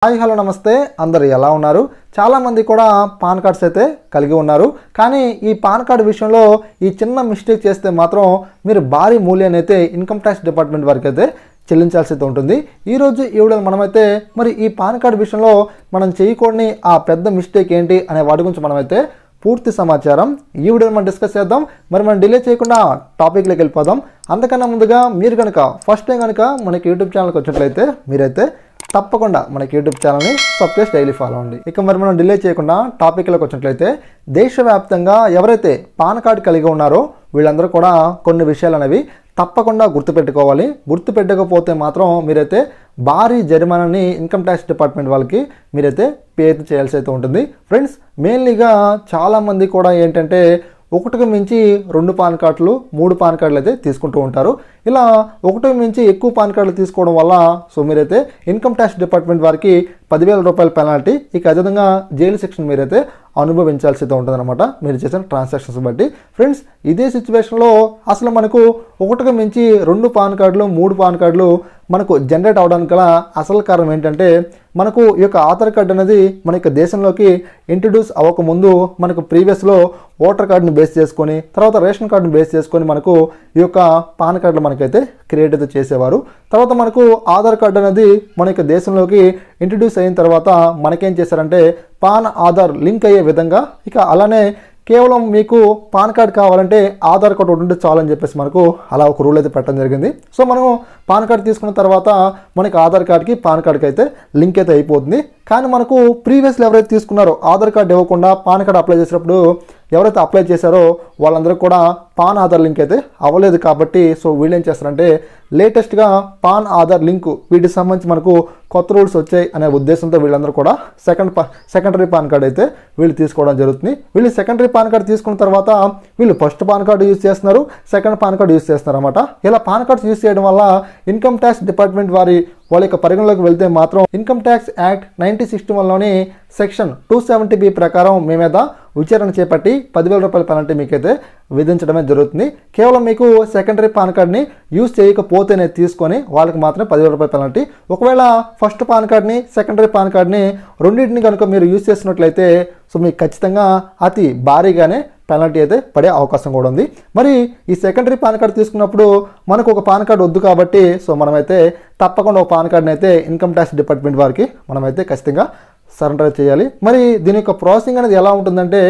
Hi hello నమస్తే అందరు ఎలా ఉన్నారు? చాలామంది కూడా పాన్ కార్డ్స్ అయితే కలిగి ఉన్నారు. కానీ ఈ పాన్ కార్డు విషయంలో ఈ చిన్న మిస్టేక్ చేస్తే మాత్రం మీరు భారీ మూల్యాన్ని అయితే ఇన్కమ్ ట్యాక్స్ డిపార్ట్మెంట్ వరకు అయితే చెల్లించాల్సి అయితే ఉంటుంది. ఈరోజు ఈ వీడియోలో మనమైతే మరి ఈ పాన్ కార్డు విషయంలో మనం చేయకూడని ఆ పెద్ద మిస్టేక్ ఏంటి అనే వాటి గురించి మనమైతే పూర్తి సమాచారం ఈ వీడియోలో మనం డిస్కస్ చేద్దాం. మరి మనం డిలే చేయకుండా టాపిక్లోకి వెళ్ళిపోదాం. అంతకన్నా ముందుగా మీరు కనుక ఫస్ట్ టైం కనుక మనకి యూట్యూబ్ ఛానల్కి వచ్చినట్లయితే మీరైతే తప్పకుండా మనకి యూట్యూబ్ ఛానల్ని సబ్స్క్రైబ్ డైలీ ఫాలో అవ్వండి. ఇక మరి మనం డిలే చేయకుండా టాపిక్లోకి వచ్చినట్లయితే దేశవ్యాప్తంగా ఎవరైతే పాన్ కార్డు కలిగి ఉన్నారో వీళ్ళందరూ కూడా కొన్ని విషయాలు అనేవి తప్పకుండా గుర్తుపెట్టుకోవాలి. గుర్తుపెట్టకపోతే మాత్రం మీరైతే భారీ జరిమానాని ఇన్కమ్ ట్యాక్స్ డిపార్ట్మెంట్ వాళ్ళకి మీరైతే పే అయితే చేయాల్సి అయితే ఉంటుంది. ఫ్రెండ్స్, మెయిన్లీగా చాలామంది కూడా ఏంటంటే ఒకటికి మించి 2 పాన్ కార్డులు 3 పాన్ కార్డులు అయితే తీసుకుంటూ ఉంటారు. ఇలా ఒకటికి మించి ఎక్కువ పాన్ కార్డులు తీసుకోవడం వల్ల మీరైతే ఇన్కమ్ ట్యాక్స్ డిపార్ట్మెంట్ వారికి 10,000 రూపాయల పెనాల్టీ, ఇక అదేవిధంగా జైలు శిక్షణ మీరైతే అనుభవించాల్సి అయితే ఉంటుందన్నమాట మీరు చేసిన ట్రాన్సాక్షన్స్ బట్టి. ఫ్రెండ్స్, ఇదే సిచ్యువేషన్లో అసలు మనకు ఒకటికి మించి 2 పాన్ కార్డులు 3 పాన్ కార్డులు మనకు జనరేట్ అవడానికి గల అసలు కారణం ఏంటంటే మనకు ఈ యొక్క ఆధార్ కార్డు అనేది మన యొక్క దేశంలోకి ఇంట్రడ్యూస్ అవ్వకముందు మనకు ప్రీవియస్లో ఓటర్ కార్డుని బేస్ చేసుకొని తర్వాత రేషన్ కార్డుని బేస్ చేసుకొని మనకు ఈ యొక్క పాన్ కార్డులు మనకైతే క్రియేట్ అయితే చేసేవారు. తర్వాత మనకు ఆధార్ కార్డు అనేది మన యొక్క దేశంలోకి ఇంట్రడ్యూస్ అయిన తర్వాత మనకేం చేశారంటే పాన్ ఆధార్ లింక్ అయ్యే విధంగా, ఇక అలానే కేవలం మీకు పాన్ కార్డ్ కావాలంటే ఆధార్ కార్డు ఉంటే చాలు అని చెప్పేసి మనకు అలా ఒక రూల్ అయితే పెట్టడం జరిగింది. సో మనం పాన్ కార్డు తీసుకున్న తర్వాత మనకి ఆధార్ కార్డ్కి పాన్ కార్డ్కి అయితే లింక్ అయితే అయిపోతుంది. కానీ మనకు ప్రీవియస్లో ఎవరైతే తీసుకున్నారో ఆధార్ కార్డు ఇవ్వకుండా పాన్ కార్డు అప్లై చేసినప్పుడు ఎవరైతే అప్లై చేశారో వాళ్ళందరూ కూడా పాన్ ఆధార్ లింక్ అయితే అవ్వలేదు. కాబట్టి వీళ్ళు ఏం చేస్తారంటే లేటెస్ట్గా పాన్ ఆధార్ లింక్ వీటికి సంబంధించి మనకు కొత్త రూల్స్ వచ్చాయి అనే ఉద్దేశంతో వీళ్ళందరూ కూడా సెకండరీ పాన్ కార్డు అయితే వీళ్ళు తీసుకోవడం జరుగుతుంది. వీళ్ళు సెకండరీ పాన్ కార్డు తీసుకున్న తర్వాత వీళ్ళు ఫస్ట్ పాన్ కార్డు యూజ్ చేస్తున్నారు, సెకండ్ పాన్ కార్డు యూజ్ చేస్తున్నారు అనమాట. ఇలా పాన్ కార్డ్స్ యూజ్ చేయడం వల్ల ఇన్కమ్ ట్యాక్స్ డిపార్ట్మెంట్ వాళ్ళ యొక్క పరిగణలోకి వెళ్తే మాత్రం ఇన్కమ్ ట్యాక్స్ యాక్ట్ 1961లోని సెక్షన్ 270B ప్రకారం మీ మీద విచారణ చేపట్టి 10,000 రూపాయల పెనాల్టీ మీకైతే విధించడమే జరుగుతుంది. కేవలం మీకు సెకండరీ పాన్ కార్డ్ని యూజ్ చేయకపోతేనే తీసుకొని వాళ్ళకి మాత్రమే 10,000 రూపాయల పెనాల్టీ. ఒకవేళ ఫస్ట్ పాన్ కార్డ్ని సెకండరీ పాన్ కార్డ్ని రెండింటిని కనుక మీరు యూజ్ చేసినట్లయితే మీకు ఖచ్చితంగా అతి భారీగానే పెనాల్టీ అయితే పడే అవకాశం కూడా ఉంది. మరి ఈ సెకండరీ పాన్ కార్డు తీసుకున్నప్పుడు మనకు ఒక పాన్ కార్డు వద్దు కాబట్టి మనమైతే తప్పకుండా ఒక పాన్ కార్డుని అయితే ఇన్కమ్ ట్యాక్స్ డిపార్ట్మెంట్ వారికి మనమైతే ఖచ్చితంగా సరెండర్ చేయాలి. మరి దీని యొక్క ప్రాసెసింగ్ అనేది ఎలా ఉంటుందంటే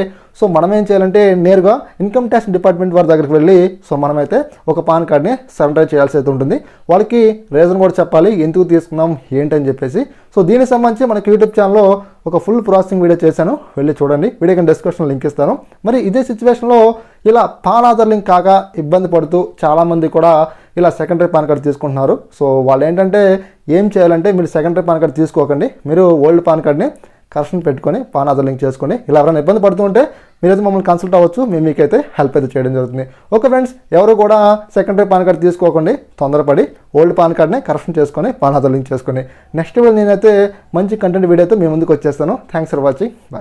మనం ఏం చేయాలంటే నేరుగా ఇన్కమ్ ట్యాక్స్ డిపార్ట్మెంట్ వారి దగ్గరికి వెళ్ళి మనమైతే ఒక పాన్ కార్డ్ని సరెండర్ చేయాల్సి అయితే ఉంటుంది. వాళ్ళకి రీజన్ కూడా చెప్పాలి ఎందుకు తీసుకున్నాం ఏంటని చెప్పేసి. దీనికి సంబంధించి మనకి యూట్యూబ్ ఛానల్లో ఒక ఫుల్ ప్రాసెసింగ్ వీడియో చేశాను, వెళ్ళి చూడండి. వీడియోకి డిస్క్రిప్షన్లో లింక్ ఇస్తాను. మరి ఇదే సిచ్యువేషన్లో ఇలా పాన్ ఆధార్ లింక్ కాక ఇబ్బంది పడుతూ చాలామంది కూడా ఇలా సెకండరీ పాన్ కార్డు తీసుకుంటున్నారు. వాళ్ళు ఏంటంటే ఏం చేయాలంటే మీరు సెకండరీ పాన్ కార్డు తీసుకోకండి, మీరు ఓల్డ్ పాన్ కార్డ్ని కరెక్షన్ పెట్టుకొని పాన్ ఆధార్ లింక్ చేసుకొని ఇలా ఎవరైనా ఇబ్బంది పడుతూ ఉంటే మీరైతే మమ్మల్ని కన్సల్ట్ అవ్వచ్చు, మేము మీకైతే హెల్ప్ అయితే చేయడం జరుగుతుంది. ఓకే ఫ్రెండ్స్, ఎవరు కూడా సెకండరీ పాన్ కార్డు తీసుకోకండి, తొందరపడి ఓల్డ్ పాన్ కార్డ్ని కరెక్షన్ చేసుకొని పాన్ ఆధార్ లింక్ చేసుకొని. నెక్స్ట్ నేనైతే మంచి కంటెంట్ వీడియోతో మీ ముందుకు వచ్చేస్తాను. Thanks for watching. బాయ్.